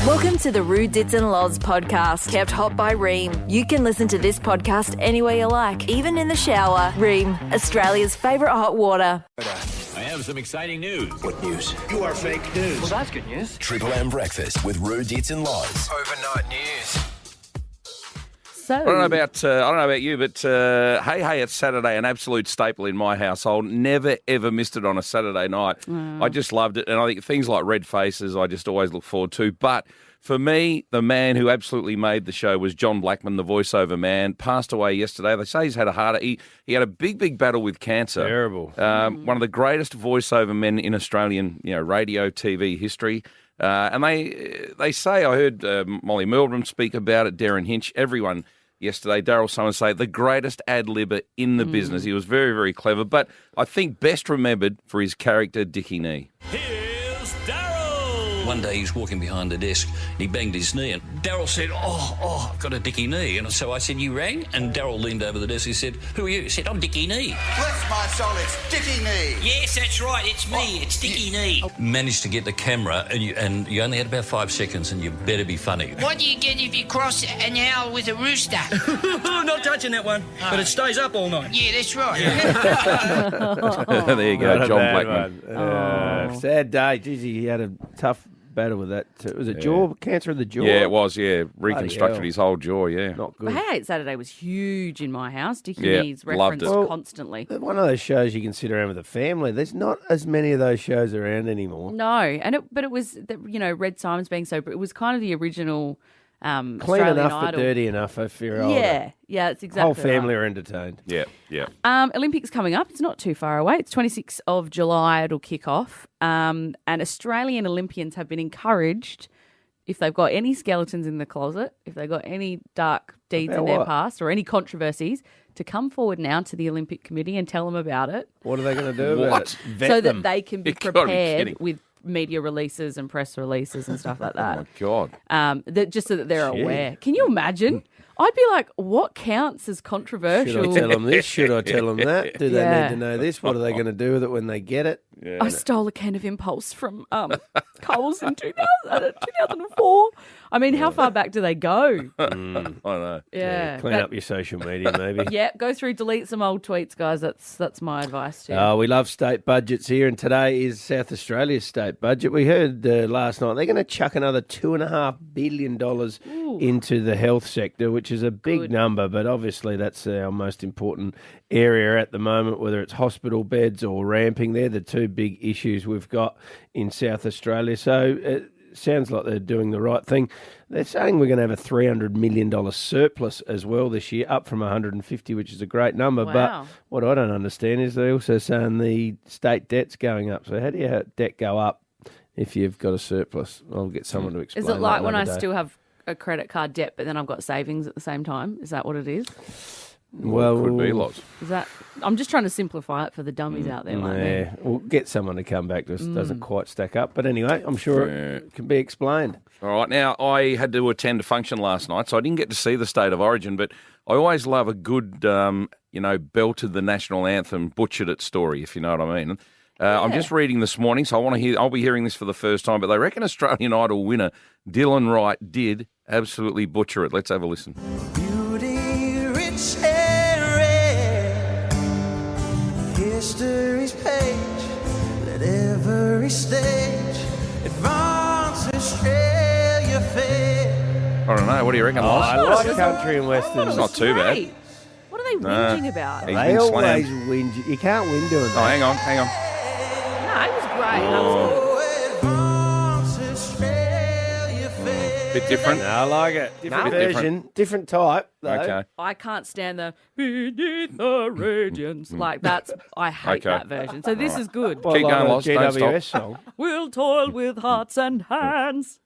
Welcome to the Rue, Ditts and Loz podcast, kept hot by Ream. You can listen to this podcast anywhere you like, even in the shower. Ream, Australia's favourite hot water. I have some exciting news. What news? You are fake news. Well, that's good news. Triple M Breakfast with Rue, Ditts and Loz. Overnight news. So, I don't know about you, but hey, it's Saturday, an absolute staple in my household. Never, ever missed it on a Saturday night. I just loved it. And I think things like Red Faces, I just always look forward to. But for me, the man who absolutely made the show was John Blackman, the voiceover man. Passed away yesterday. They say he's had a heart. He had a big battle with cancer. Terrible. One of the greatest voiceover men in Australian, radio, TV history. And they say, I heard Molly Meldrum speak about it, Darren Hinch, everyone yesterday, Daryl Summers say, the greatest ad-libber in the business. He was very, very clever, but I think best remembered for his character, Dickie Knee. Here's Daryl. One day he's walking behind the desk and he banged his knee and Daryl said, oh, I've got a Dickie Knee. And so I said, you rang? And Daryl leaned over the desk. He said, who are you? He said, I'm Dickie Knee. Bless my soul, it's Dickie Knee. Yes, that's right. It's me. It's Dickie Knee. Managed to get the camera and you only had about 5 seconds and you better be funny. What do you get if you cross an owl with a rooster? Not touching that one, but it stays up all night. Yeah, that's right. There you go, John Blackman. Sad day. Geez, he had a tough battle with that. Was it jaw cancer of the jaw? Yeah, it was, reconstructed his whole jaw, Not good. Hey, It's Saturday was huge in my house. Dickie Yeah, Knee's loved referenced it. constantly. One of those shows you can sit around with a family. There's not as many of those shows around anymore. No, but it was, Red Simon's being so, but it was kind of the original Clean Australian enough Idol. but dirty enough if you're older. Yeah, it's exactly Whole family right. are entertained. Yeah. Olympics coming up. It's not too far away. It's 26th of July. It'll kick off. And Australian Olympians have been encouraged, if they've got any skeletons in the closet, if they've got any dark deeds in their past or any controversies, to come forward now to the Olympic Committee and tell them about it. What are they going to do about it? Vet so them. that they can be You've gotta be prepared kidding. with media releases and press releases and stuff like Oh, my that. God. Just so that they're aware. Can you imagine? I'd be like, what counts as controversial? Should I tell them this? Should I tell them that? Do they Yeah. need to know this? What are they going to do with it when they get it? I stole a can of Impulse from Coles in 2004. I mean, how far back do they go? I know. Yeah. Clean up your social media, maybe. Yeah, go through, delete some old tweets, guys. That's my advice too. We love state budgets here, and today is South Australia's state budget. We heard last night they're going to chuck another $2.5 billion into the health sector, which is a big number, but obviously that's our most important area at the moment, whether it's hospital beds or ramping. They're the two big issues we've got in South Australia. So it sounds like they're doing the right thing. They're saying we're going to have a $300 million surplus as well this year, up from 150, which is a great number. Wow. But what I don't understand is they're also saying the state debt's going up. So how do you have debt go up if you've got a surplus? I'll get someone to explain. Is it like that when I another day. still have a credit card debt, but then I've got savings at the same time? Is that what it is? Well, Could be lots. Is that? I'm just trying to simplify it for the dummies out there. Like me. Yeah, we'll get someone to come back to us. Doesn't quite stack up. But anyway, I'm sure it can be explained. All right. Now, I had to attend a function last night, so I didn't get to see the State of Origin, but I always love a good, belted the national anthem, butchered it story, if you know what I mean. I'm just reading this morning, so I'll be hearing this for the first time, but they reckon Australian Idol winner Dylan Wright did absolutely butcher it. Let's have a listen. Beauty, rich and rare, history's page, let every stage advance Australia fair. I don't know. What do you reckon, Loz? I like country and western. It's not too bad. Great. What are they whinging about? He's They been always slammed. win. You can't win doing Oh, that. hang on. No, it was great. That was good. Bit different. No, I like it. Different Bit version, different type. Though. Okay. I can't stand the beneath the radiance. Like I hate Okay. that version. So this is good. Well, Keep like going, a Loz, don't GWS song. We'll toil with hearts and hands.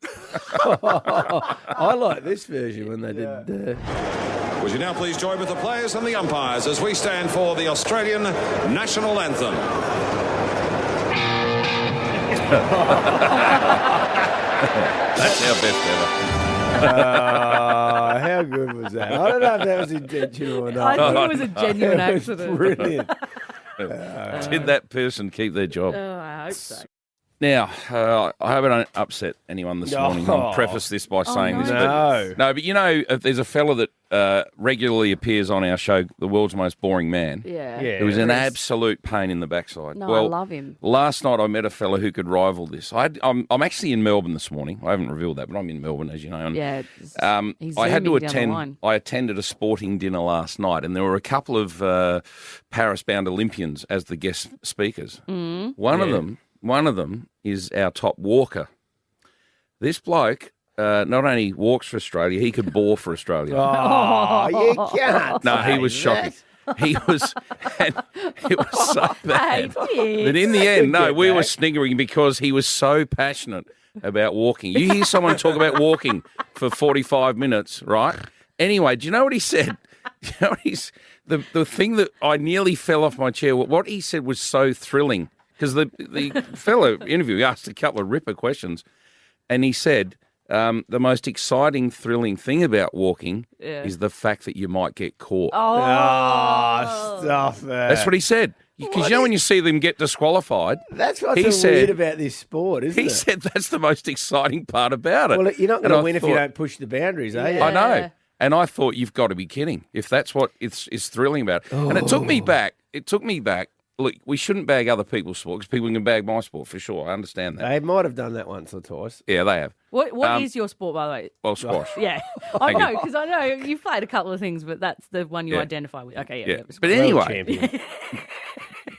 I like this version when they did. Would you now please join with the players and the umpires as we stand for the Australian National Anthem? That's our best ever. How good was that? I don't know if that was intentional or I not. think it was a genuine It was accident. brilliant. Did that person keep their job? Oh, I hope so. Now, I hope I don't upset anyone this morning. I'll preface this by saying this. But, no, but you know, there's a fella that regularly appears on our show, The World's Most Boring Man. Yeah. Who is an absolute pain in the backside. No, well, I love him. Last night I met a fella who could rival this. I'm actually in Melbourne this morning. I haven't revealed that, but I'm in Melbourne, as you know. And, he's I had to zooming down the attend. line. I attended a sporting dinner last night, and there were a couple of Paris-bound Olympians as the guest speakers. One of them is our top walker. This bloke not only walks for Australia, he could bore for Australia. Oh, you can't. No, he was shocking. He was, and it was so bad. But in the end, no, we were sniggering because he was so passionate about walking. You hear someone talk about walking for 45 minutes, right? Anyway, do you know what he said? Do you know what the thing that I nearly fell off my chair, what he said was so thrilling. Because the fellow interview asked a couple of ripper questions, and he said the most exciting, thrilling thing about walking is the fact that you might get caught. Oh, stop it. That's what he said. Because you know when you see them get disqualified, that's what's weird about this sport, isn't it? He said that's the most exciting part about it. Well, you're not going to win if you don't push the boundaries, are you? I know. And I thought, you've got to be kidding if that's what is thrilling about it. And it took me back. Look, we shouldn't bag other people's sport because people can bag my sport for sure. I understand that. They might have done that once or twice. Yeah, they have. What is your sport, by the way? Well, squash. Yeah. I know, because I know you've played a couple of things, but that's the one you identify with. Okay, yeah.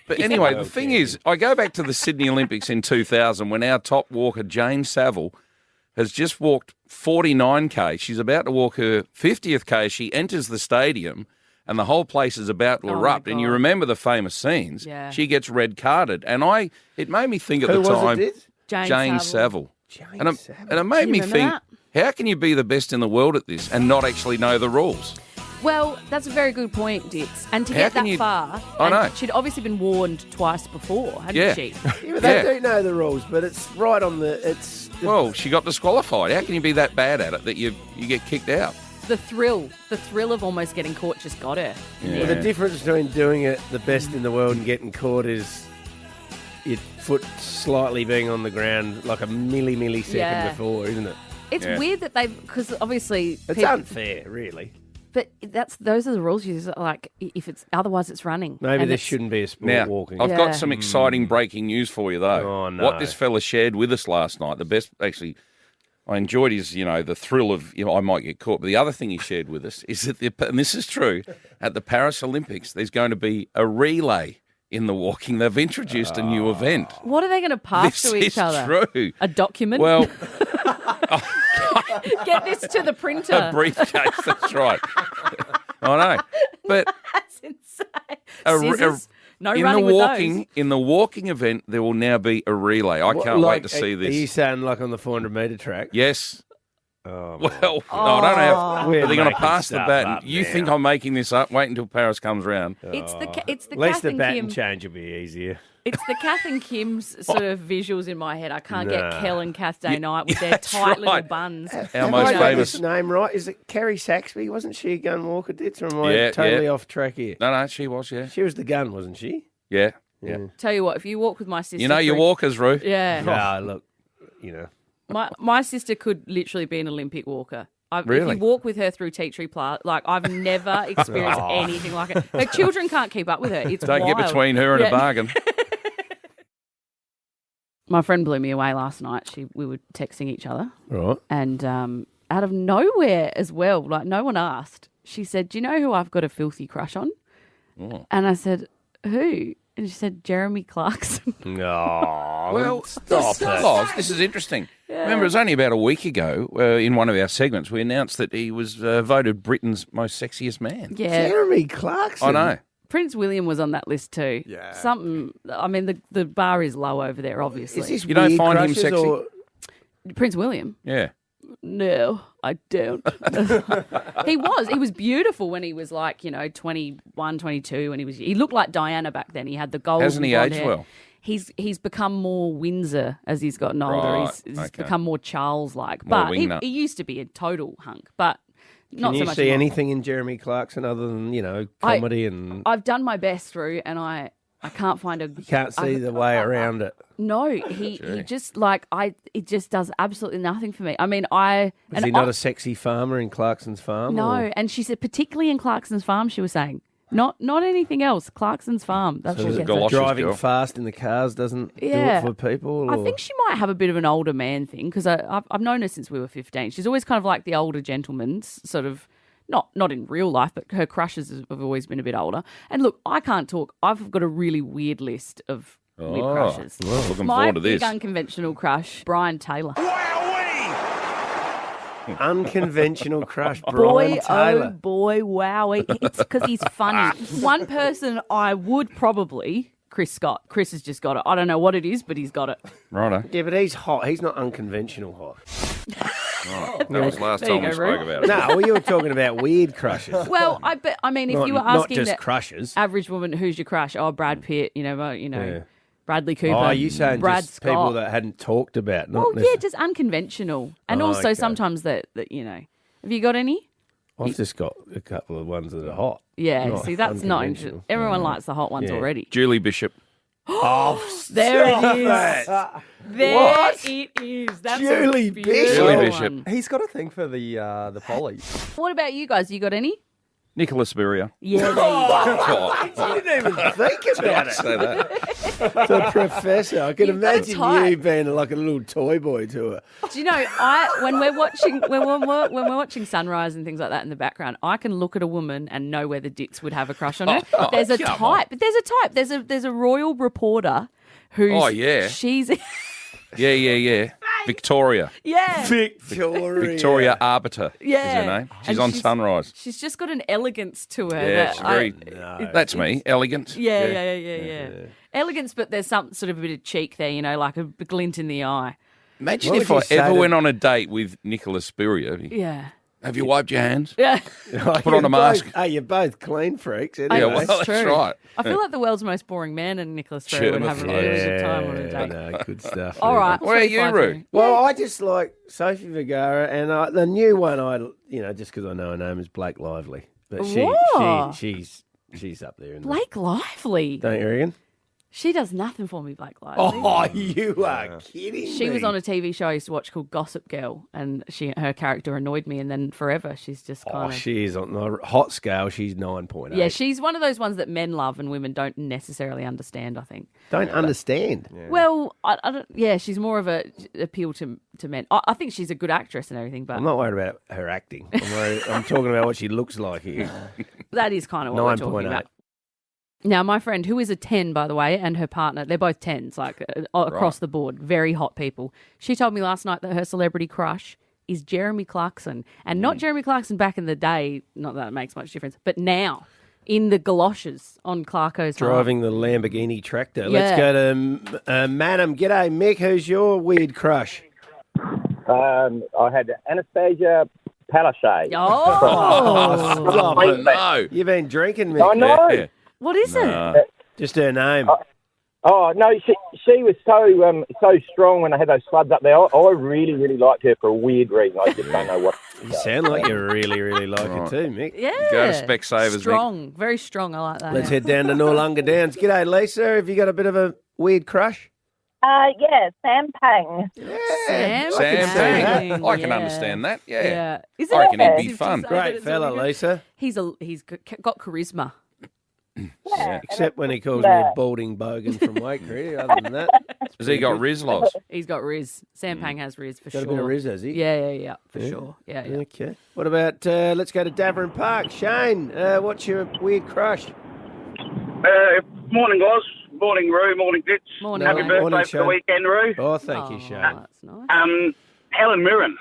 But anyway, the thing is, I go back to the Sydney Olympics in 2000 when our top walker, Jane Saville, has just walked 49K. She's about to walk her 50th K. She enters the stadium and the whole place is about to erupt. And you remember the famous scenes. Yeah. She gets red carded. And it made me think at Who the was time, it, Jane Saville. And it made me think, that? how can you be the best in the world at this and not actually know the rules? Well, that's a very good point, Ditts. And to get that far, I know. she'd obviously been warned twice before, hadn't she? Yeah, but they do know the rules, but it's right on the... Well, she got disqualified. How can you be that bad at it that you get kicked out? The thrill of almost getting caught just got her. Yeah. Well, the difference between doing it the best in the world and getting caught is your foot slightly being on the ground like a millisecond before, isn't it? It's weird that because obviously... It's unfair, really. But those are the rules. Like, if it's otherwise, it's running. Maybe there shouldn't be a sport walking. I've got some exciting breaking news for you, though. Oh, no. What this fella shared with us last night, the best, actually, I enjoyed his, the thrill of, I might get caught. But the other thing he shared with us is that, and this is true, at the Paris Olympics, there's going to be a relay in the walking. They've introduced a new event. What are they going to pass to each other? This is true. A document? Well... Get this to the printer. A briefcase, that's right. I know. But that's insane. Scissors? No running with those. In the walking event, there will now be a relay. I can't wait to see this. Are you saying like on the 400-metre track? Yes. Oh, well, no, I don't have. Are they going to pass the baton? You now. think I'm making this up? Wait until Paris comes round. It's the At least Kath the and baton Kim. change will be easier. It's the Kath and Kim's sort of visuals in my head. I can't get Kel and Kath Day Night with their tight little buns. Our most famous name, right? Is it Kerry Saxby? Wasn't she a gun walker, Ditts? Or am I totally off track here? No, she was, yeah. She was the gun, wasn't she? Yeah. Tell you what, if you walk with my sister... You know your walkers, Roo. Yeah. Look, My sister could literally be an Olympic walker. Really? If you walk with her through Tea Tree Plaza, like I've never experienced anything like it. Her children can't keep up with her. It's Don't wild. get between her and a bargain. My friend blew me away last night. We were texting each other. Right. And out of nowhere as well, like no one asked, she said, "Do you know who I've got a filthy crush on?" Oh. And I said, "Who?" And she said, "Jeremy Clarkson." No. Well, stop it. This is interesting. Remember, it was only about a week ago in one of our segments we announced that he was voted Britain's most sexiest man. Yeah. Jeremy Clarkson. I know. Prince William was on that list too. Yeah. I mean, the bar is low over there, obviously. Is this You don't weird find him crushes sexy? or- Prince William? Yeah. No, I don't. He was beautiful when he was like, 21, 22, and he looked like Diana back then. He had the gold. Hasn't he aged well? He's become more Windsor as he's gotten older. Right, He's become more Charles-like. More But wingnut. he used to be a total hunk, but not Can so you much see anymore. anything in Jeremy Clarkson other than, comedy and... I've done my best through, and I I can't find a. You can't see the way around it. No, he just like it just does absolutely nothing for me. I mean, Is he not a sexy farmer in Clarkson's farm? No, or- and she said particularly in Clarkson's farm. She was saying not anything else. Clarkson's farm. That's So what she a galoshes driving girl. fast in the cars doesn't do Yeah. it for people? I or- think she might have a bit of an older man thing because I've known her since we were 15. She's always kind of like the older gentleman's sort of. Not in real life, but her crushes have always been a bit older. And look, I can't talk. I've got a really weird list of weird crushes. Well, looking My forward to big this. unconventional crush, Brian Taylor. Unconventional crush, Boy, Brian Taylor. oh boy, wow. It's because he's funny. One person I would probably, Chris Scott. Chris has just got it. I don't know what it is, but he's got it. Righto. Yeah, but he's hot. He's not unconventional hot. Right. That was last There you time we go, Roo. spoke about it. No, well, you were talking about weird crushes. Well, I mean, if Not- you were not asking just the crushes. average woman, who's your crush? Oh, Brad Pitt, Yeah. Bradley Cooper. Oh, you saying Brad just Scott. people that hadn't talked about? Not Well, yeah, necessarily- just unconventional. And Oh, also okay. sometimes that, have you got any? I've just got a couple of ones that are hot. Yeah, Not see, that's not unconventional. interesting. Everyone likes the hot ones Yeah. already. Julie Bishop. Oh, There stop it is. that. There What? it is. That's Julie a Bishop. beautiful Julie Bishop. one. He's got a thing for the pollies. What about you guys? You got any? Nicholas Spurrier. Yeah, there you go. Oh, You didn't even think about it. say that. The professor. I can You've got a imagine type. you being like a little toy boy to her. Do you know, when we're watching Sunrise and things like that in the background, I can look at a woman and know whether Ditts would have a crush on her. There's a come on. type. There's a type. There's a royal reporter who's Oh, yeah. She's Yeah. Victoria. yeah. Victoria Arbiter Yeah. is her name. She's And on she's- Sunrise. She's just got an elegance to her. Yeah, that she's very. That's me. Elegant. Yeah. Elegance, but there's some sort of a bit of cheek there, like a glint in the eye. Imagine What if would I you say ever to- went on a date with Nicholas Spurrier. Yeah. Have you wiped your hands? Yeah. Put on a mask. Hey, you're both clean freaks. I Anyway. know, Yeah, well, that's that's true. right. I feel like the world's most boring man and Nicholas Ferry would have a Germaphobe. really good time on a date. No, good stuff. All right. Where are you, 25 Roo? through. Well, I just like Sophie Vergara, and the new one, just because I know her name is Blake Lively, but Whoa. she's up there. In Blake Lively. don't you reckon? She does nothing for me, Blake Lively. Oh, you are kidding She me. was on a TV show I used to watch called Gossip Girl, and her character annoyed me, and then forever she's just kind Oh, of. she is on the hot scale. She's 9.8. Yeah, she's one of those ones that men love and women don't necessarily understand, I think. don't understand. Well, I don't. Yeah, she's more of a appeal to men. I think she's a good actress and everything, but I'm not worried about her acting. I'm talking about what she looks like here. that is kind of what we're talking 9.8. about. Now, my friend, who is a 10, by the way, and her partner, they're both 10s, like across the board, very hot people. She told me last night that her celebrity crush is Jeremy Clarkson. And not Jeremy Clarkson back in the day, not that it makes much difference, but now in the galoshes on Clarko's Driving the Lamborghini tractor. Yeah. Let's go to Madam. G'day, Mick. Who's your weird crush? I had Anastasia Palaszczuk. Oh, Stop it. No. You've been drinking, Mick. I know. Yeah. what is it? Just her name. Oh no, she was so strong when I had those floods up there. I really, really liked her for a weird reason. I just don't know what. You sound like you really, really like her too, Mick. Yeah. Go to Specsavers, Mick. Strong, very strong. I like that. Let's head down to Noarlunga Downs. G'day, Lisa. Have you got a bit of a weird crush? Yeah, Sam Pang. Sam Pang. Pang, I can yeah. understand that. Yeah. Yeah. Is I reckon he'd be offensive to fun. say Great that it's fella, really good? Lisa. He's got charisma. Yeah. Except when he calls me a balding bogan from Wakery. Other than that, Has he got Riz Loz? He's got Riz. Sam Pang has Riz for got sure. a bit of Riz, has he? Yeah, for sure. Yeah. Okay. What about, let's go to Davern Park. Shane, what's your weird crush? Morning, guys. Morning, Roo. Morning, Ditts. Morning, Happy mate. birthday Morning, for the Shane. weekend, Roo. Oh, thank you, Shane. That's nice. Helen Mirren.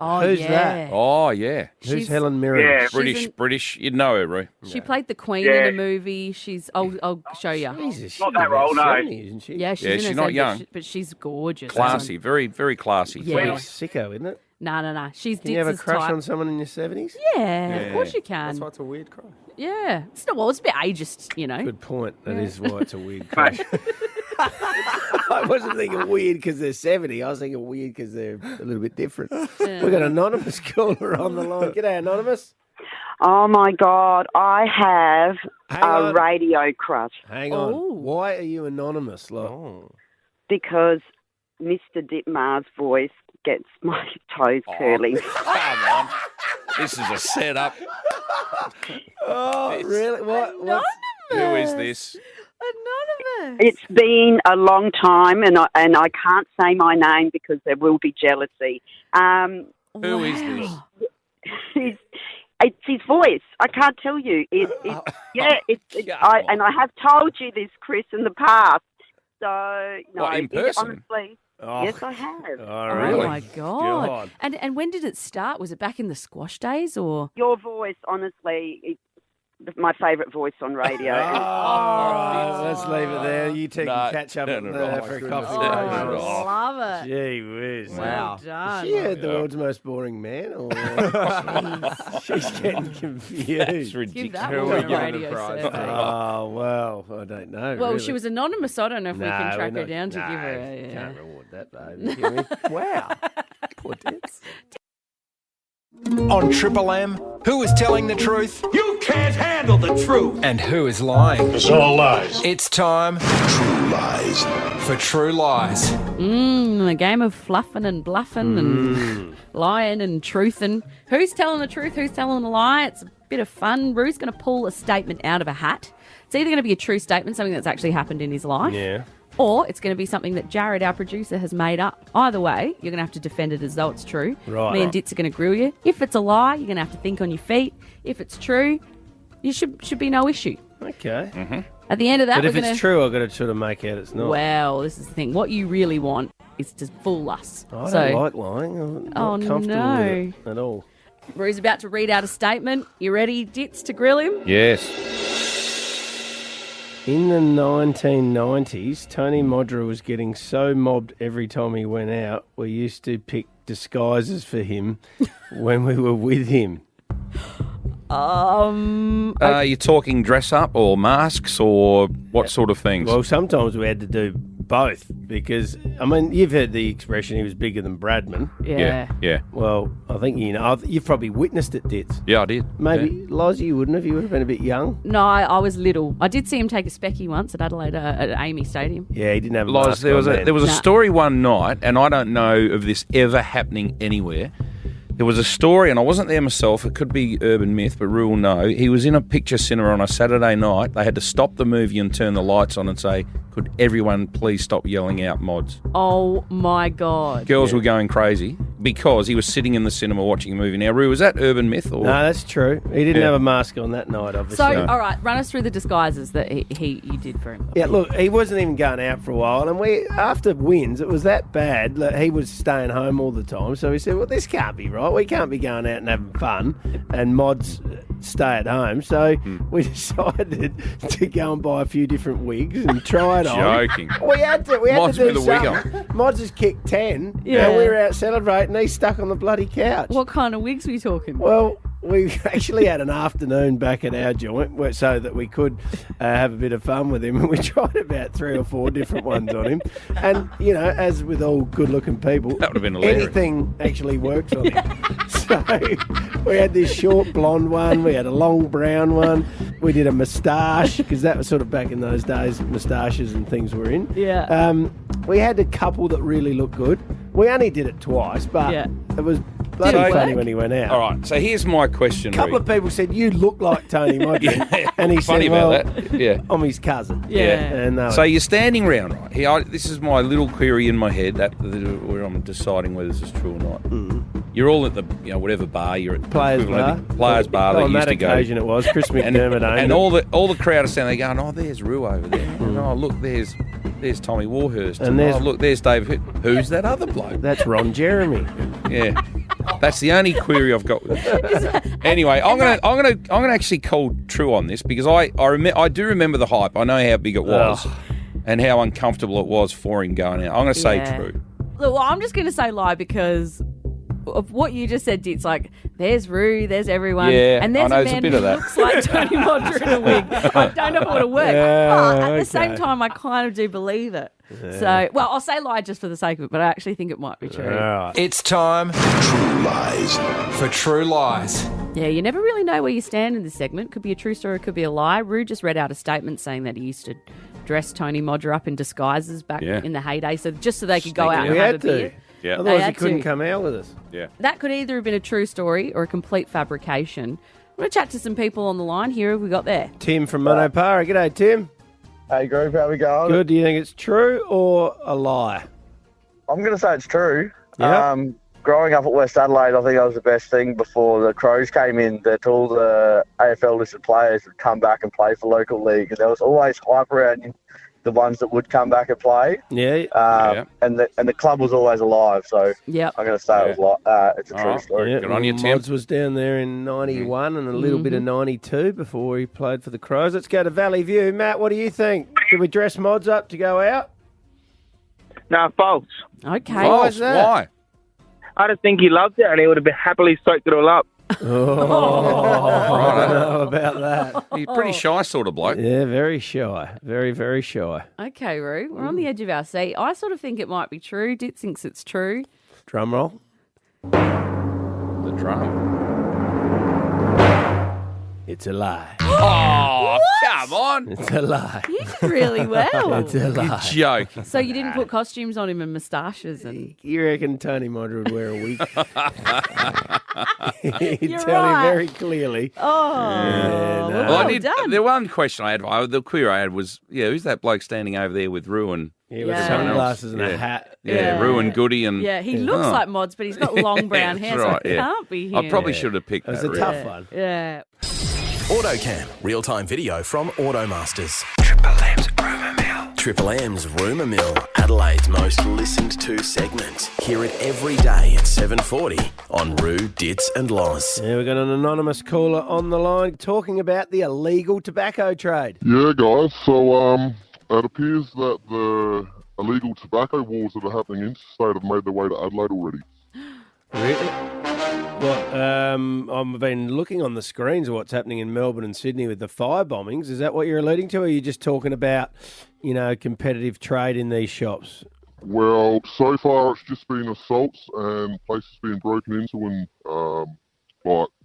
Oh, Who's yeah. that? Oh, yeah. Who's She's- Helen Mirren? Yeah. British. You'd know her, Roo. She played the Queen Yeah. in a movie. I'll show you. Jesus, Not she's that about old, no. 70, isn't she? Yeah, she's Yeah, in she's her not 70s, young. but she's gorgeous. Classy. Very, very classy. Yeah. Pretty sicko, isn't it? No. She's Can you have a Ditts' crush type. on someone in your 70s? Yeah, of course you can. That's why it's a weird crush. Yeah. It's not, well, it's a bit ageist, Good point. That is why it's a weird crush. I wasn't thinking weird because they're 70. I was thinking weird because they're a little bit different. We've got Anonymous caller on the line. G'day, Anonymous. Oh my God, I have Hang on. radio crush. Hang on. Why are you anonymous? Because Mr. Ditmar's voice gets my toes curling. Come on. This is a setup. Oh, really? What? Who is this? Anonymous. It's been a long time, and I can't say my name because there will be jealousy. Who is this? It's his voice. I can't tell you. I have told you this, Chris, in the past. So no, What, in person? Honestly, yes, I have. Oh, really? Oh my God. And when did it start? Was it back in the squash days or? Your voice, honestly, it's my favourite voice on radio. Let's leave it there. You two can catch up for a coffee. I love it. Gee whiz. Well done. She heard the world's most boring man, or she's getting confused. That's ridiculous. Give that woman a radio survey. Oh, well, I don't know. Well, really. she was anonymous. So I don't know if we can track her down to give her. Can't reward that, baby. Can we? Wow. Poor Ditts. On Triple M, who is telling the truth? You can't handle the truth. And who is lying? It's all lies. It's time True Lies. for True Lies. A game of fluffing and bluffing and lying and truthing. Who's telling the truth? Who's telling a lie? It's a bit of fun. Rue's going to pull a statement out of a hat. It's either going to be a true statement, something that's actually happened in his life. Yeah. Or it's going to be something that Jared, our producer, has made up. Either way, you're going to have to defend it as though it's true. Right. Me and Ditts are going to grill you. If it's a lie, you're going to have to think on your feet. If it's true, you should be no issue. Okay. Mm-hmm. At the end of that, But if we're it's true, I've got to sort of make out it's not. Well, this is the thing. What you really want is to fool us. I don't like lying. I'm not comfortable with it at all. Rue's about to read out a statement. You ready, Ditts, to grill him? Yes. In the 1990s, Tony Modra was getting so mobbed every time he went out, we used to pick disguises for him when we were with him. You're talking dress up or masks or what sort of things? Well, sometimes we had to do both because, I mean, you've heard the expression he was bigger than Bradman. Yeah. Well, I think, you've probably witnessed it, Ditts. Yeah, I did. Maybe, Loz, you wouldn't have. You would have been a bit young. No, I was little. I did see him take a specky once at Adelaide at Amy Stadium. Yeah, he didn't have a Loz, mask there was on a story one night, and I don't know of this ever happening anywhere. There was a story, and I wasn't there myself. It could be urban myth, but Rue will know. He was in a picture cinema on a Saturday night. They had to stop the movie and turn the lights on and say, could everyone please stop yelling out mods? Oh, my God. Girls were going crazy because he was sitting in the cinema watching a movie. Now, Rue, was that urban myth? Or? No, that's true. He didn't have a mask on that night, obviously. So, all right, run us through the disguises that you did for him. Yeah, look, he wasn't even going out for a while, and after wins, it was that bad that he was staying home all the time. So we said, well, this can't be right. We can't be going out and having fun, and mods stay at home. So we decided to go and buy a few different wigs and try it on. Joking. We had to Mods do with a wig something. Mods has kicked 10, Yeah. and we were out celebrating. He's stuck on the bloody couch. What kind of wigs were you talking? Well, we actually had an afternoon back at our joint so that we could have a bit of fun with him, and we tried about 3 or 4 different ones on him. And, as with all good-looking people, that would have been hilarious. Anything actually works on him. So we had this short blonde one, we had a long brown one, we did a moustache, because that was sort of back in those days, moustaches and things were in. Yeah. We had a couple that really looked good. We only did it twice, but it was bloody Did it funny work? when he went out. All right, so here's my question, A couple of people said, you look like Tony Modra. And he Funny said, about well, that. Yeah. I'm his cousin. Yeah. And So you're standing round, right? Here, this is my little query in my head where I'm deciding whether this is true or not. You're all at the whatever bar you're at. Players bar. Players bar that On used that to go. occasion it was. Chris McDermott owned and it. all the crowd are standing there going, oh, there's Rue over there. And oh, look, there's Tommy Warhurst. And And there's- oh, look, there's David. Who's that other bloke? That's Ron Jeremy. Yeah. That's the only query I've got with this. Anyway, I'm gonna actually call true on this because I do remember the hype. I know how big it was and how uncomfortable it was for him going out. I'm gonna say true. Look, well, I'm just going to say lie because of what you just said, Ditts. Like, there's Rue, there's everyone. Yeah, and there's I know a there's a man bit who of that. looks like Tony Modra in a wig. I don't know if it would have worked. But at the same time, I kind of do believe it. So, well, I'll say lie just for the sake of it, but I actually think it might be true. It's time True Lies. for True Lies. Yeah, you never really know where you stand in this segment. Could be a true story, could be a lie. Rue just read out a statement saying that he used to dress Tony Modra up in disguises back in the heyday, so just so they could go out and have a beer. Yeah. Otherwise he couldn't come out with us. Yeah. That could either have been a true story or a complete fabrication. I'm going to chat to some people on the line here. Who have we got there? Tim from Monopara. G'day, Tim. Hey, group, how we going? Good. Do you think it's true or a lie? I'm going to say it's true. Yeah. Growing up at West Adelaide, I think that was the best thing before the Crows came in, that all the AFL-listed players would come back and play for local league, and there was always hype around the ones that would come back and play. Yeah. And the club was always alive, so I'm going to say it's a true story. Yeah. Good on you, Tim. Mods was down there in 91 and a little bit of 92 before he played for the Crows. Let's go to Valley View. Matt, what do you think? Did we dress Mods up to go out? No, false. Okay. Why is that? Why? I just think he loved it and he would have been happily soaked it all up. I don't know about that. He's a pretty shy sort of bloke. Yeah, very shy. Very, very shy. Okay, Roo, we're on the edge of our seat. I sort of think it might be true. Ditts thinks it's true. Drum roll. The drum. It's a lie. Oh, come on. It's a lie. You did really well. It's a lie. Joke. So you didn't put costumes on him and moustaches and... You reckon Tony Modra would wear a wig? He'd You're tell right. you very clearly. Oh, no. Well, I did. done. The one question I had, the query I had was, who's that bloke standing over there with Ruin? Yeah, with Yeah. sunglasses and a hat. Yeah, Ruin Goody and... Yeah, he looks like Mods, but he's got long brown hair, That's right, so it can't be him. I probably should have picked It was that. a really. tough one. Yeah. AutoCam, real-time video from Automasters. Triple M's Rumour Mill, Adelaide's most listened to segment. Hear it every day at 7:40 on Roo, Ditts and Loz. Yeah, we've got an anonymous caller on the line talking about the illegal tobacco trade. Yeah, guys. So it appears that the illegal tobacco wars that are happening interstate have made their way to Adelaide already. Really? Well, I've been looking on the screens of what's happening in Melbourne and Sydney with the fire bombings. Is that what you're alluding to, or are you just talking about, competitive trade in these shops? Well, so far it's just been assaults and places being broken into and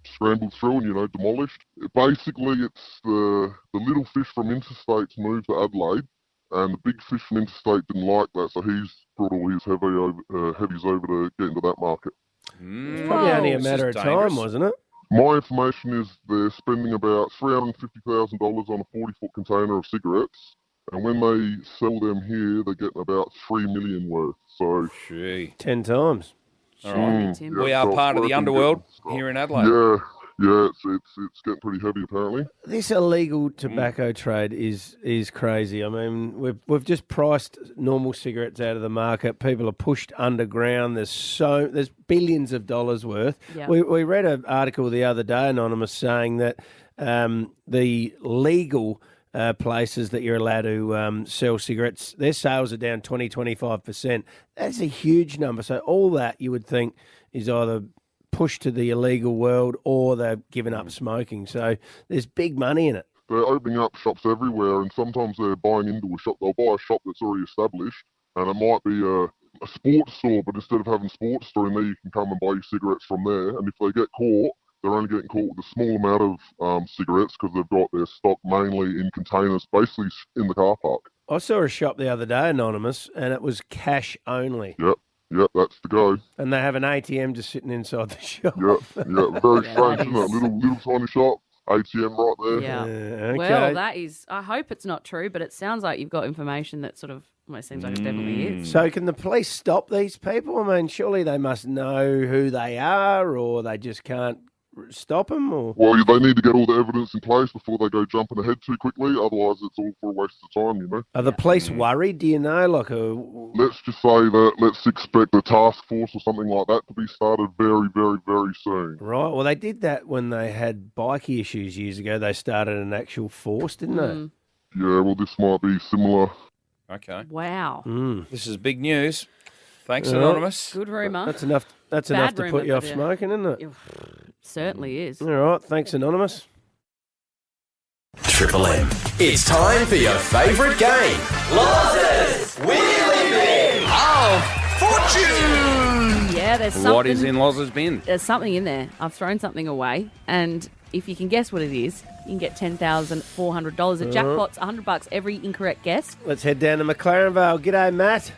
scrambled through and demolished. Basically, it's the little fish from interstates moved to Adelaide, and the big fish from interstate didn't like that, so he's brought all his heavies over to get into that market. It's probably only a matter of time, wasn't it? My information is they're spending about $350,000 on a 40-foot container of cigarettes, and when they sell them here, they're getting about $3 million worth. So, 10 times. All right. We are part of the underworld here in Adelaide. Yeah, it's getting pretty heavy apparently. This illegal tobacco trade is crazy. I mean, we've just priced normal cigarettes out of the market. People are pushed underground. There's billions of dollars worth. Yeah. We read an article the other day, anonymous, saying that the legal places that you're allowed to sell cigarettes, their sales are down 20-25%. That's a huge number. So all that you would think is either pushed to the illegal world or they've given up smoking. So there's big money in it. They're opening up shops everywhere, and sometimes they're buying into a shop. They'll buy a shop that's already established, and it might be a sports store, but instead of having a sports store in there, you can come and buy your cigarettes from there. And if they get caught, they're only getting caught with a small amount of cigarettes because they've got their stock mainly in containers, basically in the car park. I saw a shop the other day, anonymous, and it was cash only. Yep, that's the go. And they have an ATM just sitting inside the shop. Yep, very strange, isn't it? Little tiny shop, ATM right there. Yeah. Okay. Well, that is, I hope it's not true, but it sounds like you've got information that sort of, well, it seems like it definitely is. So can the police stop these people? I mean, surely they must know who they are, or they just can't stop them? Or Well, they need to get all the evidence in place before they go jumping ahead too quickly. Otherwise, it's all for a waste of time, Are the police worried? Do you know? Let's just say that let's expect a task force or something like that to be started very, very, very soon. Right. Well, they did that when they had bikie issues years ago. They started an actual force, didn't they? Yeah, well, this might be similar. Okay. Wow. This is big news. Thanks, Well, Anonymous. Good rumour. That's enough. That's Bad enough to rumour, put you off but, yeah. smoking, isn't it? Certainly is. All right. Thanks, Anonymous. Triple M. It's time for your favourite game. Losses! Wheelie Bin! Oh, fortune! Yeah, Yeah, there's something. What is in Loz's bin? There's something in there. I've thrown something away, and if you can guess what it is, you can get $10,400. The jackpot's $100 every incorrect guess. Let's head down to McLaren Vale. G'day, Matt.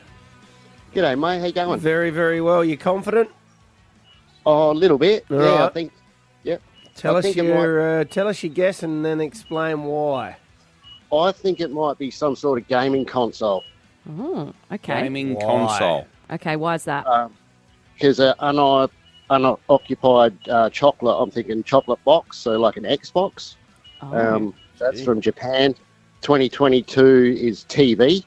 G'day, mate. How you going? Very, very well. You confident? Oh, a little bit. All yeah, right. I think. Yep. Tell us your guess and then explain why. I think it might be some sort of gaming console. Oh, okay. Gaming console. Okay, why is that? Because unoccupied chocolate, I'm thinking chocolate box, so like an Xbox. That's from Japan. 2022 is TV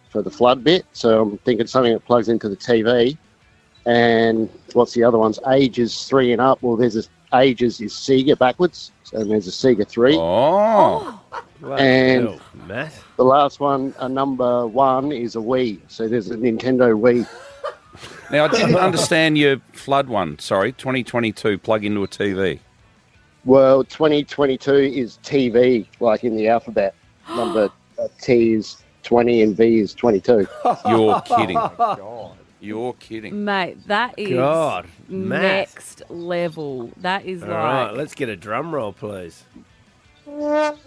for the flood bit, so I'm thinking something that plugs into the TV. And what's the other ones? Ages 3 and up. Well, there's Ages is Sega backwards, and there's a Sega 3. Oh. And Matt. the last one, number 1, is a Wii. So there's a Nintendo Wii. Now, I didn't understand your flood one. Sorry, 2022, plug into a TV. Well, 2022 is TV, like in the alphabet. Number T is 20 and V is 22. You're kidding. You're kidding. Mate, that is God, Matt. next level. That is All like... right, let's get a drum roll, please. Bloody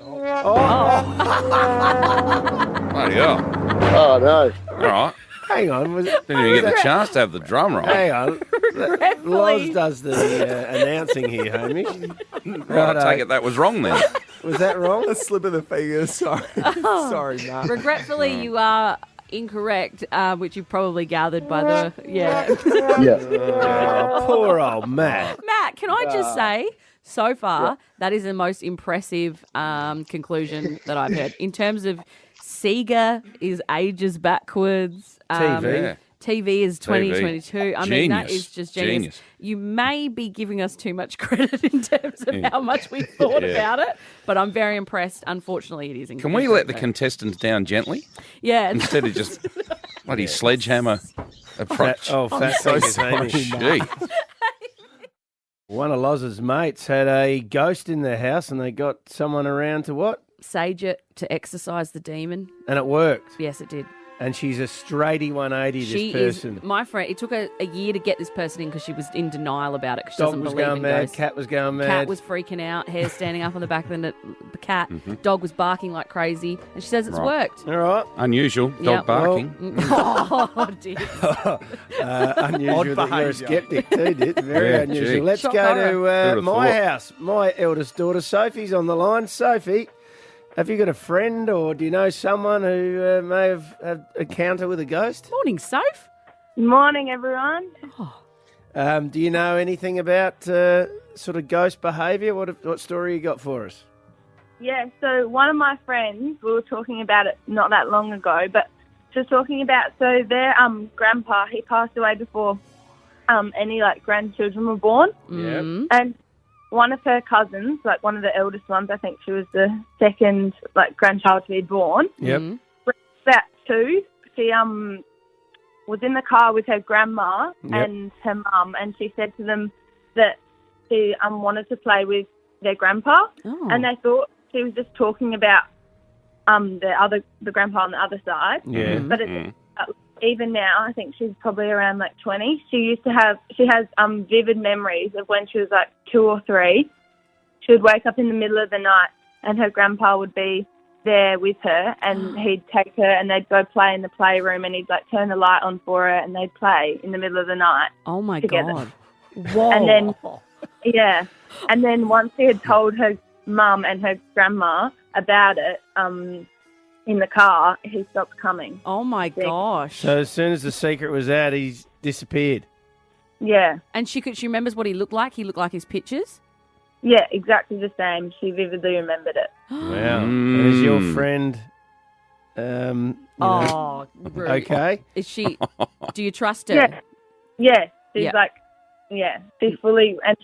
hell. Oh, no. All right. Hang on. Didn't even get the chance to have the drum roll. Hang on. Loz does the announcing here, Hamish. Right, I take it that was wrong then. Was that wrong? A slip of the finger. Sorry. Sorry, Matt. Regretfully, you are incorrect, which you probably gathered by the... Yeah. Oh, poor old Matt. Matt, can I just say, so far, that is the most impressive conclusion that I've heard. In terms of Sega is ages backwards. TV is 2022. I mean, that is just genius. You may be giving us too much credit in terms of how much we thought about it, but I'm very impressed. Unfortunately, it is incorrect. Can we let the contestants down gently? Yeah. Instead of just bloody sledgehammer approach. Fat fingers, Hamish. Gee. One of Loz's mates had a ghost in their house and they got someone around to what? Sage it to exorcise the demon. And it worked. Yes, it did. And she's a straighty 180, She this person. is my friend. It took a year to get this person in because she was in denial about it. Because she Dog doesn't was believe going in mad, ghosts. cat was going mad. Cat was freaking out, hair standing up on the back of the cat. Dog was barking like crazy, and she says it's worked. All right. Unusual, dog Yep. barking. Oh, dear. Unusual that you're a skeptic too, Ditts. Very Yeah, unusual. gee. Let's Shock go horror. to Who'd have my thought? house. My eldest daughter, Sophie's on the line. Sophie, have you got a friend or do you know someone who may have had an encounter with a ghost? Morning, Soph. Morning, everyone. Do you know anything about sort of ghost behaviour? What story you got for us? Yeah, so one of my friends, we were talking about it not that long ago, but just talking about, so their grandpa, he passed away before any grandchildren were born. Mm. And one of her cousins, one of the eldest ones, I think she was the second grandchild to be born. Yep. About 2, she was in the car with her grandma and her mum, and she said to them that she wanted to play with their grandpa, and they thought she was just talking about the grandpa on the other side. Yeah. But even now, I think she's probably around 20. She has vivid memories of when she was 2 or 3. She would wake up in the middle of the night and her grandpa would be there with her and he'd take her and they'd go play in the playroom and he'd turn the light on for her and they'd play in the middle of the night. Oh my together. God. Whoa. And then once she had told her mum and her grandma about it, in the car, he stopped coming. Oh my gosh. So as soon as the secret was out, he's disappeared. Yeah. And she remembers what he looked like. He looked like his pictures. Yeah, exactly the same. She vividly remembered it. Wow. And is your friend Rude. okay? Is she? Do you trust her? Yeah. She's Yeah. she fully, and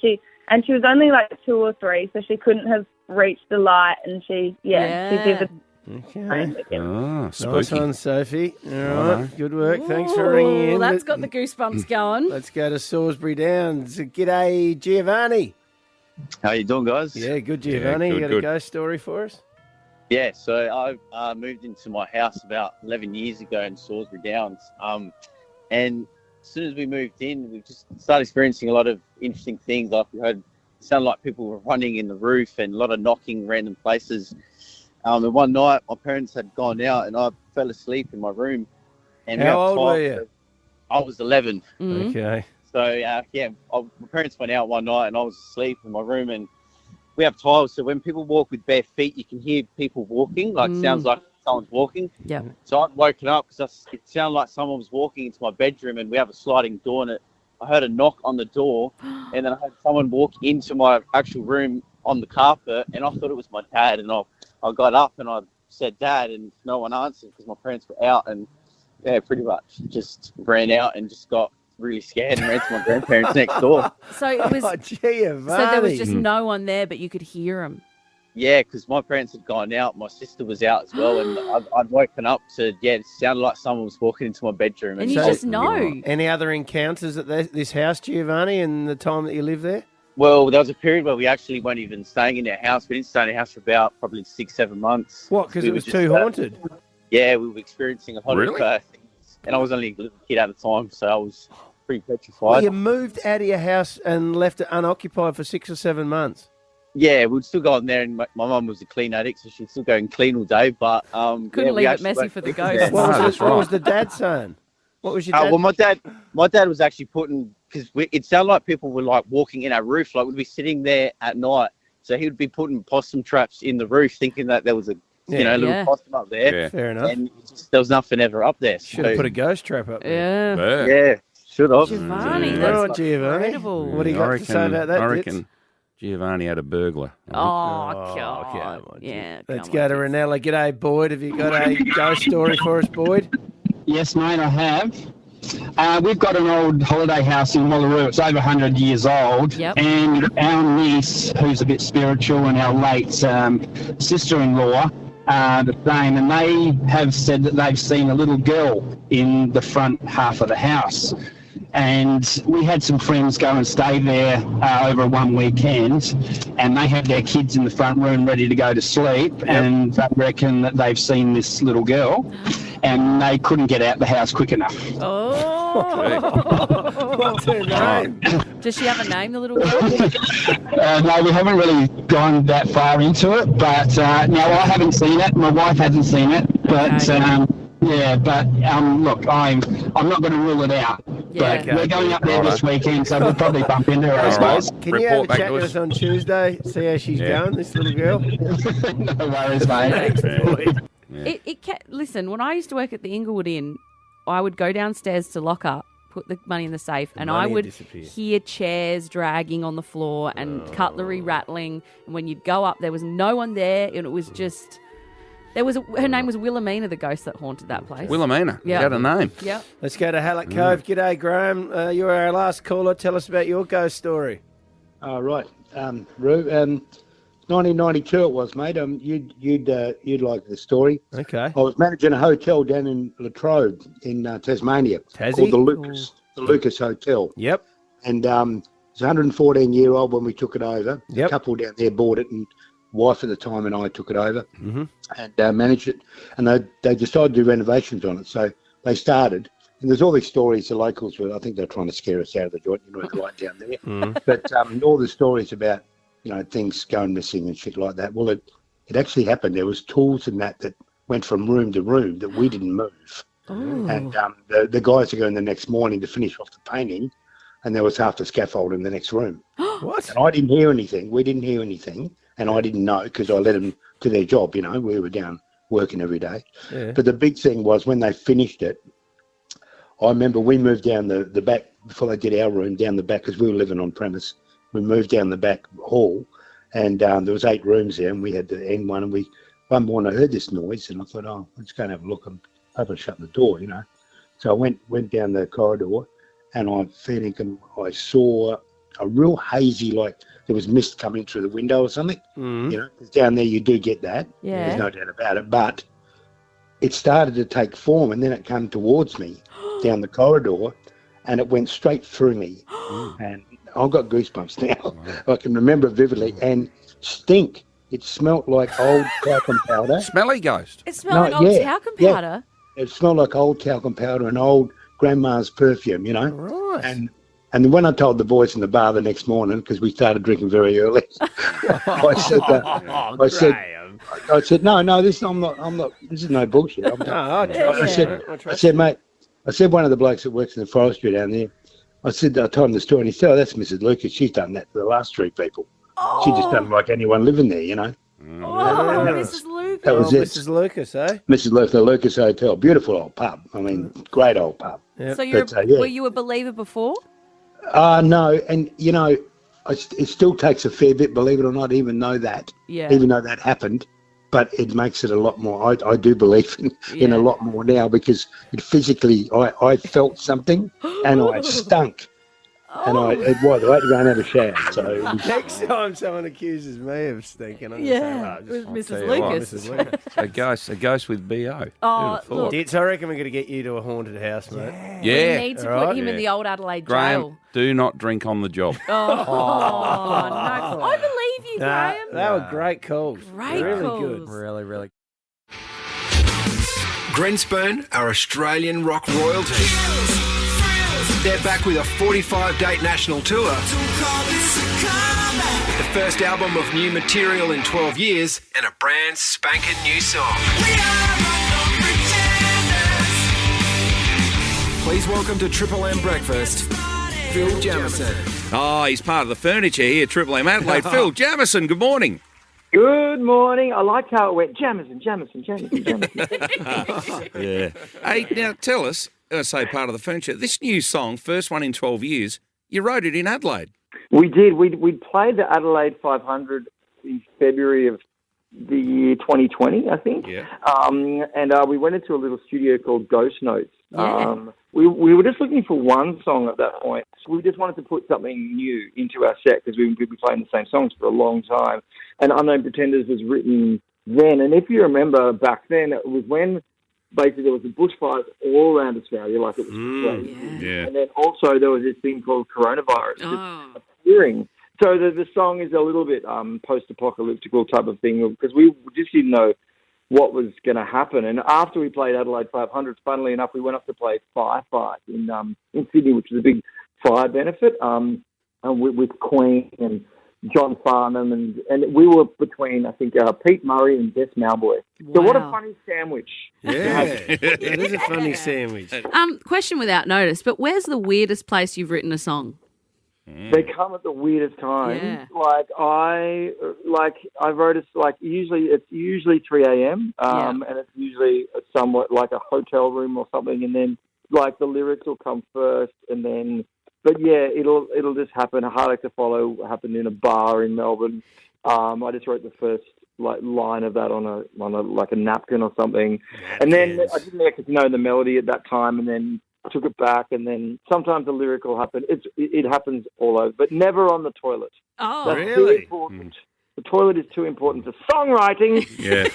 she was only 2 or 3, so she couldn't have reached the light, and she vividly. Okay. Spooky. Nice one, Sophie. All right. Good work. Thanks for ringing in. That's got the goosebumps going. Let's go to Salisbury Downs. G'day, Giovanni. How you doing, guys? Yeah, good, Giovanni. good, you got good. a ghost story for us? Yeah, so I moved into my house about 11 years ago in Salisbury Downs. And as soon as we moved in, we just started experiencing a lot of interesting things. Like we heard, it sounded like people were running in the roof and a lot of knocking random places. And one night, my parents had gone out and I fell asleep in my room. And How old were you? I was 11. Okay. So, my parents went out one night and I was asleep in my room, and we have tiles. So when people walk with bare feet, you can hear people walking, sounds like someone's walking. Yeah. So I'd woken up because it sounded like someone was walking into my bedroom, and we have a sliding door, and I heard a knock on the door, and then I heard someone walk into my actual room on the carpet, and I thought it was my dad, and I got up and I said, "Dad," and no one answered because my parents were out, and pretty much just ran out and just got really scared and ran to my grandparents next door. So it was. So there was just no one there, but you could hear them. Yeah, because my parents had gone out. My sister was out as well, and I'd woken up to, it sounded like someone was walking into my bedroom. And you just know. Any other encounters at this house, Giovanni, in the time that you lived there? Well, there was a period where we actually weren't even staying in our house. We didn't stay in our house for about probably 6-7 months. What, because it was too haunted? Yeah, we were experiencing a lot of things. And I was only a little kid at the time, so I was pretty petrified. Well, you moved out of your house and left it unoccupied for 6 or 7 months. Yeah, we'd still go in there, and my mum was a clean addict, so she'd still go and clean all day. But couldn't leave it messy for the ghosts. What was the dad saying? What was your dad? Well, my dad was actually putting, because it sounded like people were like walking in our roof, like we'd be sitting there at night. So he would be putting possum traps in the roof, thinking that there was a little possum up there. Yeah. Fair enough. And there was nothing ever up there. Should have put a ghost trap up there. Yeah, should have. Giovanni, that's Giovanni. Incredible. What do you got to say about that, I Ditts? reckon Giovanni had a burglar. Oh, God. Yeah. Let's go to Ranella. G'day, Boyd. Have you got a ghost story for us, Boyd? Yes, mate, I have. We've got an old holiday house in Wallaroo. It's over 100 years old. Yep. And our niece, who's a bit spiritual, and our late sister-in-law are the same. And they have said that they've seen a little girl in the front half of the house. And we had some friends go and stay there over one weekend, and they had their kids in the front room ready to go to sleep, and they reckon that they've seen this little girl, and they couldn't get out the house quick enough. What's her name? Does she have a name, the little girl? No, we haven't really gone that far into it, but no, I haven't seen it. My wife hasn't seen it, but look, I'm not going to rule it out. But we're going up there this weekend, so we'll probably bump into her, I suppose. Can you have a chat with us on Tuesday, see how she's going, this little girl? No worries, mate. Thanks, Listen, when I used to work at the Inglewood Inn, I would go downstairs to lock up, put the money in the safe, and I would hear chairs dragging on the floor and cutlery rattling. And when you'd go up, there was no one there, and it was just... her name was Wilhelmina, the ghost that haunted that place. Wilhelmina? Yeah. Got a name. Yeah. Let's go to Hallett Cove. G'day, Graham. You are our last caller. Tell us about your ghost story. Right. Roo, 1992 it was, mate. You'd like the story. Okay. I was managing a hotel down in Latrobe in Tasmania. Tassie? Called the Lucas Hotel. Yep. And it was a 114-year-old when we took it over. Yep. A couple down there bought it, and wife at the time and I took it over and managed it. And they decided to do renovations on it. So they started. And there's all these stories, the locals were, I think they're trying to scare us out of the joint, right down there. But all the stories about, things going missing and shit like that. Well, it actually happened. There was tools and that went from room to room that we didn't move. Ooh. And the guys are going the next morning to finish off the painting, and there was half the scaffold in the next room. What? And I didn't hear anything. We didn't hear anything. And I didn't know because I let them to their job, we were down working every day. Yeah. But the big thing was when they finished it, I remember we moved down the back, before they did our room, down the back, because we were living on premise. We moved down the back hall, and there was 8 rooms there, and we had the end one, and one morning I heard this noise, and I thought, let's go and have a look and open shut the door, So I went down the corridor, and I saw a real hazy, like there was mist coming through the window or something. Because down there you do get that. Yeah. There's no doubt about it. But it started to take form, and then it came towards me down the corridor, and it went straight through me. And I've got goosebumps now. I can remember it vividly. And stink. It smelt like old talcum powder. Smelly ghost. It smelled like old talcum powder? It smelled like old talcum powder and old grandma's perfume, Right. And when I told the boys in the bar the next morning, because we started drinking very early, I said, no, I'm not. This is no bullshit. I said, mate, one of the blokes that works in the forestry down there, I told him the story, and he said, oh, that's Mrs. Lucas. She's done that to the last 3 people. She just doesn't like anyone living there, Mrs. Lucas. That was it. Mrs. Lucas, eh? Mrs. Lucas, the Lucas Hotel, beautiful old pub. I mean, great old pub. So were you a believer before? No, and it still takes a fair bit, believe it or not, even though that happened. But it makes it a lot more. I do believe in a lot more now, because it physically, I felt something and I stunk. And I had to go and have a shower. So next time someone accuses me of stinking, I'm with Mrs. Lucas. Mrs. A ghost with B.O. Oh, Ditts, I reckon we're going to get you to a haunted house, mate. Yeah. We need to put him in the old Adelaide Graham, jail. do not drink on the job. No. I believe you, Graham. They were great calls. Really calls. Good. Really, really. Grinspoon are Australian rock royalty. They're back with a 45-date national tour. The first album of new material in 12 years and a brand spanking new song. Please welcome to Triple M Breakfast, Phil Jamieson. Oh, he's part of the furniture here, Triple M Adelaide. Phil Jamieson, good morning. Good morning. I liked how it went. Jamieson. Yeah. Hey, now tell us, I say part of the furniture, this new song, first one in 12 years, you wrote it in Adelaide. We did. We played the Adelaide 500 in February of the year 2020, I think. Yeah. And we went into a little studio called Ghost Notes. Yeah. We were just looking for one song at that point. So we just wanted to put something new into our set, because we'd been playing the same songs for a long time. And Unknown Pretenders was written then. And if you remember back then, it was when basically there was the bushfires all around Australia, like it was crazy. Yeah. And then also there was this thing called coronavirus just appearing. So the song is a little bit post-apocalyptical type of thing, because we just didn't know what was going to happen. And after we played Adelaide 500, funnily enough, we went up to play Firefight in Sydney, which was a big fire benefit, with Queen and John Farnham, and we were between, I think, Pete Murray and Des Malboy. Wow. So what a funny sandwich. Yeah, that is a funny sandwich. Question without notice, but where's the weirdest place you've written a song? They come at the weirdest times. Yeah. I wrote it it's usually 3 a.m. And it's usually somewhat like a hotel room or something, and then like the lyrics will come first, and then. But yeah, it'll just happen. Harder to Follow happened in a bar in Melbourne. I just wrote the first line of that on a napkin or something, and then I didn't actually know the melody at that time, and then took it back, and then sometimes the lyric will happen. It happens all over, but never on the toilet. Oh, that's really? Too important. The toilet is too important to songwriting. Yeah.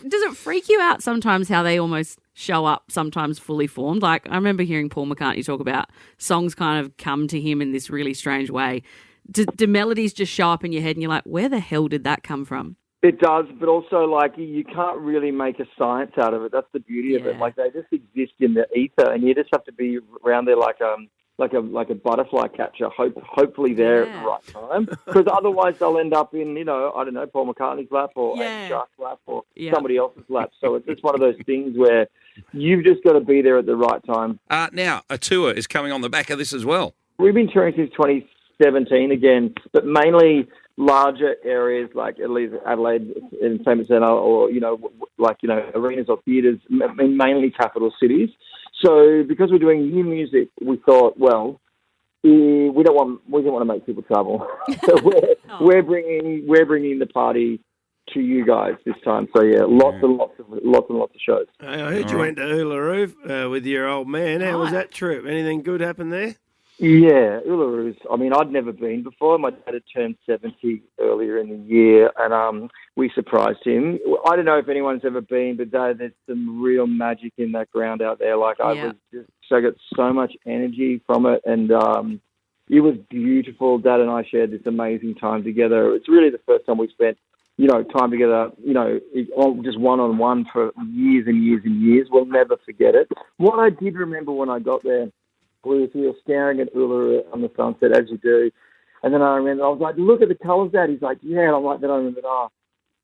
Does it freak you out sometimes how they almost show up sometimes fully formed? Like I remember hearing Paul McCartney talk about songs kind of come to him in this really strange way. Do melodies just show up in your head and you're like, where the hell did that come from? It does, but also like you can't really make a science out of it. That's the beauty of it. Like they just exist in the ether, and you just have to be around there like a butterfly catcher. Hopefully they're at the right time, because otherwise they'll end up in Paul McCartney's lap or Amy Shark's lap or somebody else's lap. So it's just one of those things where you've just got to be there at the right time. Now a tour is coming on the back of this as well. We've been touring since 2017 again, but mainly larger areas like at least Adelaide and Same Centre, or arenas or theatres, mainly capital cities. So because we're doing new music, we thought, well, we didn't want to make people travel. So we're bringing the party to you guys this time. So yeah, lots and lots of shows. Hey, I heard you went to Uluru with your old man. How was that trip? Anything good happened there? Yeah, Uluru. I mean, I'd never been before. My dad had turned 70 earlier in the year, and we surprised him. I don't know if anyone's ever been, but there's some real magic in that ground out there. I got so much energy from it, and it was beautiful. Dad and I shared this amazing time together. It's really the first time we spent time together, just one-on-one for years and years and years. We'll never forget it. What I did remember when I got there was we were staring at Uluru on the sunset, as you do. And then I remember, I was like, look at the colours, Dad. He's like, yeah. And I'm like, then I remembered,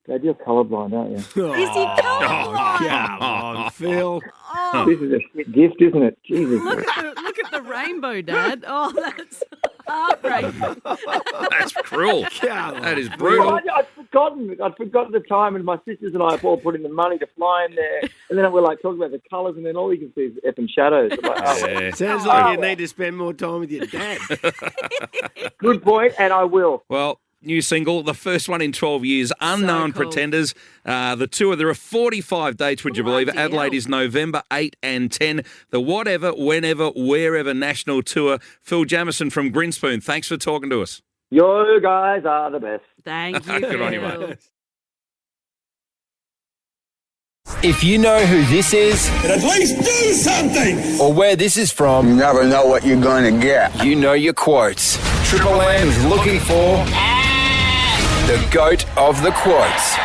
Dad, you're colourblind, aren't you? Is he colourblind? Come on, Phil. This is a shit gift, isn't it? Jesus. Look at the rainbow, Dad. Oh, that's heartbreaking. That's cruel. That is brutal. I'd forgotten the time, and my sisters and I all put in the money to fly in there, and then we're like talking about the colours, and then all you can see is effing shadows. I'm like, Sounds like you need to spend more time with your dad. Good point, and I will. Well, new single, the first one in 12 years, Unknown cool. Pretenders. The tour, there are 45 dates, would you believe it? Adelaide is November 8 and 10. The Whatever, Whenever, Wherever National Tour. Phil Jamieson from Grinspoon, thanks for talking to us. You guys are the best. Thank you, Good on you, Phil. mate. If you know who this is, But at least do something! or where this is from, You never know what you're going to get. you know your quotes. Triple M is looking for the GOAT of the quotes.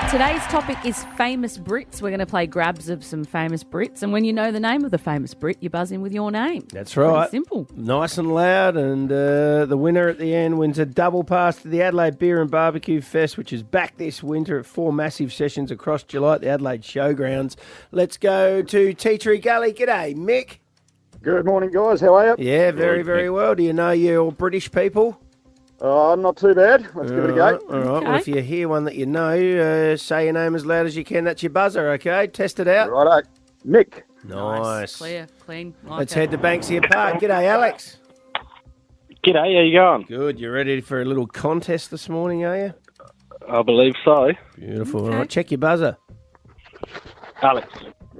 Today's topic is famous Brits. We're going to play grabs of some famous Brits. And when you know the name of the famous Brit, you buzz in with your name. That's right. Pretty simple. Nice and loud, and the winner at the end wins a double pass to the Adelaide Beer and Barbecue Fest, which is back this winter at 4 massive sessions across July at the Adelaide Showgrounds. Let's go to Tea Tree Gully. G'day, Mick. Good morning, guys. How are you? Yeah, very, very well. Do you know your British people? Not too bad. Let's give it a go. All right. Well, if you hear one that you know, say your name as loud as you can. That's your buzzer, okay? Test it out. Righto. Mick. Nice. Clear, clean. Let's head to Banksia Park. G'day, Alex. G'day, how you going? Good. You ready for a little contest this morning, are you? I believe so. Beautiful. All right, check your buzzer. Alex.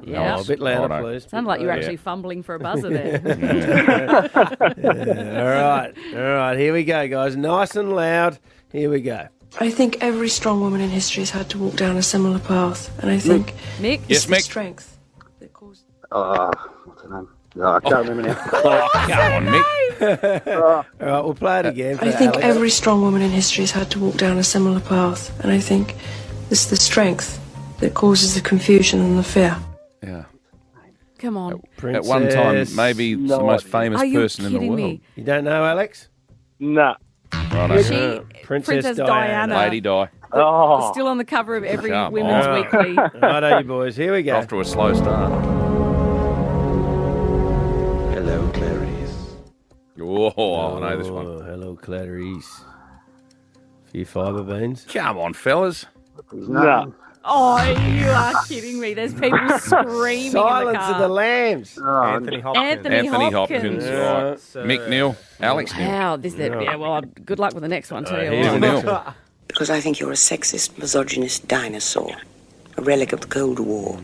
Yeah. Oh, a bit louder, please. Sounded like you were actually fumbling for a buzzer there. All right. Here we go, guys. Nice and loud. Here we go. I think every strong woman in history has had to walk down a similar path, and I think Mick? it's Yes, the Mick? strength. What's her name? No, I can't remember now. Come on, Mick. All right, we'll play it again. For I think Alex. every strong woman in history has had to walk down a similar path, and I think it's the strength that causes the confusion and the fear. Yeah. Come on. At one time, maybe the most famous Are you person in the kidding world. me? You don't know, Alex? Nah. Right, Princess Diana. Lady Di. Oh. Still on the cover of every Come Women's on. Weekly. Righto, you boys. Here we go. Off to a slow start. Hello, Clarice. Oh, I know this one. Hello, Clarice. Few fibre beans. Come on, fellas. Nah. Oh, you are kidding me. There's people screaming in the Silence car. of the Lambs. Anthony Hopkins. Anthony Hopkins. Right. Mick Neal. Alex Neal. Wow, well, good luck with the next one, too. Here's Neil. Because I think you're a sexist, misogynist dinosaur, a relic of the Cold War,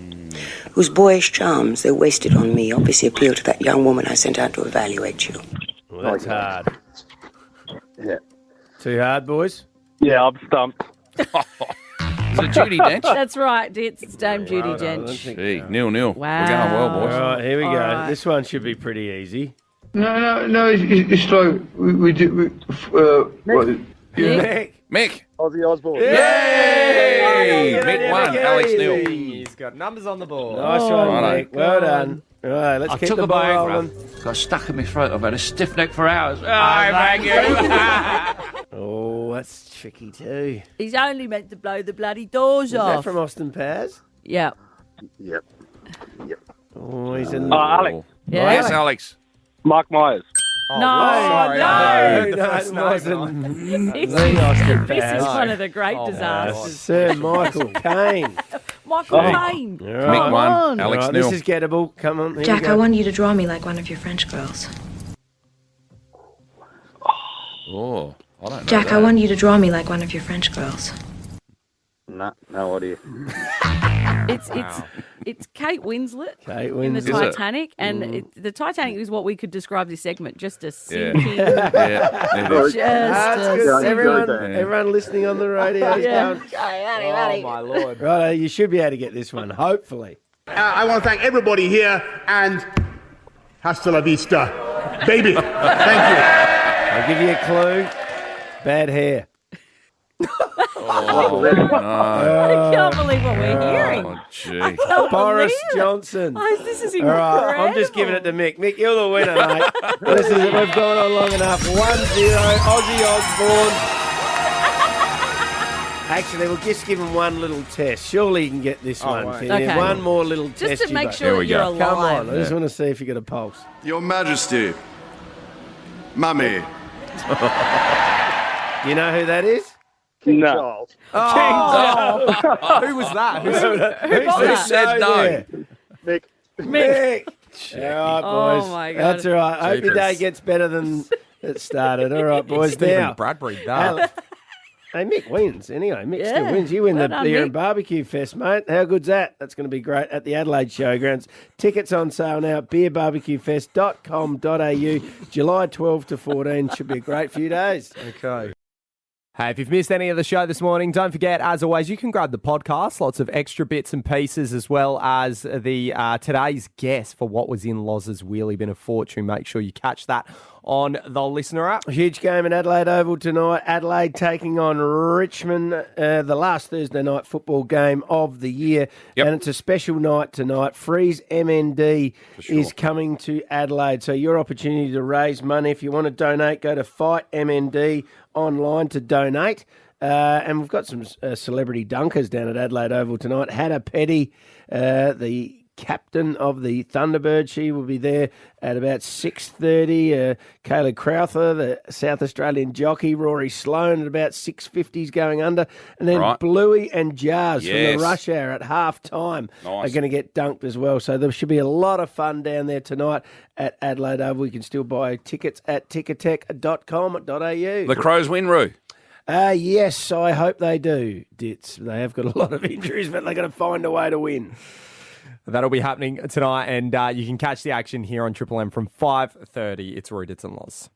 whose boyish charms, though wasted on me, obviously appeal to that young woman I sent out to evaluate you. Well, that's hard. Yeah. Too hard, boys? Yeah, I'm stumped. Is it Judi Dench? That's right, Ditts. It's Dame Judi Dench. Gee, Nil. Wow. We're going well, boys. All right, here we All go. right. This one should be pretty easy. No, it's like we do. Mick. Ozzy Osbourne. Yay! Mick won. Alex Neal. He's got numbers on the board. Nice one, righto. Mick. Well done. All right, let's I keep took the a ball Viagra. rolling. Got stuck in my throat. I've had a stiff neck for hours. Oh, that's tricky too. He's only meant to blow the bloody doors Is that off. from Austin Powers? Yeah. Yep. Oh, he's in. Alex. Yeah. Yes, Alex. Mark Myers. No, sorry. no. The first it name wasn't. This, The Austin this is Powers. one of the great disasters. Sir Michael Caine. Michael Caine. All Mick won. Alex All right, Neal. this is gettable. Come on, here Jack, we I go. want you to draw me like one of your French girls. Oh, I don't know. Jack, that. I want you to draw me like one of your French girls. Nah, no idea. It's Kate Winslet Kate in the Winslet. Titanic, and the Titanic is what we could describe this segment, just a Yeah. sinking. Yeah. it is. That's Just good. a Everyone listening on the radio is going. Oh, my Lord. Right, you should be able to get this one, hopefully. I want to thank everybody here and hasta la vista, baby. Thank you. I'll give you a clue. Bad hair. Oh, I no. can't believe what we're hearing. Oh, gee. I can't Boris believe it. Johnson. Oh, this is All incredible. right, I'm just giving it to Mick. Mick, you're the winner, mate. We've gone on long enough. 1-0, Ozzy Osbourne. Actually, we'll just give him one little test. Surely you can get this one. wait. Can you? Okay. One more little test. Just to you make both. sure that you're alive. Come on, I just want to see if you got a pulse. Your Majesty. Mummy. Do you know who that is? King No. Charles. Oh. Who was that? Who Who said no? Mick. Mick. All right, boys. Oh, my God. That's all right. I hope your day Jeepers. gets better than it started. All right, boys. Stephen Now, Bradbury, that. hey, Mick wins. Anyway, Mick still Yeah. wins. You win Well the done, beer Mick. and barbecue fest, mate. How good's that? That's going to be great at the Adelaide Showgrounds. Tickets on sale now. beerbarbecuefest.com.au. July 12 to 14. Should be a great few days. Okay. Hey, if you've missed any of the show this morning, don't forget, as always, you can grab the podcast. Lots of extra bits and pieces, as well as the today's guest for What Was in Loz's Wheelie. Been a fortune. Make sure you catch that on the Listener app. A huge game at Adelaide Oval tonight. Adelaide taking on Richmond, the last Thursday night football game of the year. Yep. And it's a special night tonight. Freeze MND is coming to Adelaide. So your opportunity to raise money. If you want to donate, go to Fight MND online to donate. And we've got some celebrity dunkers down at Adelaide Oval tonight. Hannah Petty, the captain of the Thunderbird, she will be there at about 6:30. Kayla Crowther, the South Australian jockey. Rory Sloan at about 6:50s going under. And then Right. Bluey and Jars from Yes. the Rush Hour at half time are Nice. going to get dunked as well. So there should be a lot of fun down there tonight at Adelaide Oval. You can still buy tickets at ticketek.com.au. The Crows win, Roo. Yes, I hope they do, Ditts. They have got a lot of injuries, but they're going to find a way to win. That'll be happening tonight, and you can catch the action here on Triple M from 5:30. It's Roy, Ditts and Loz.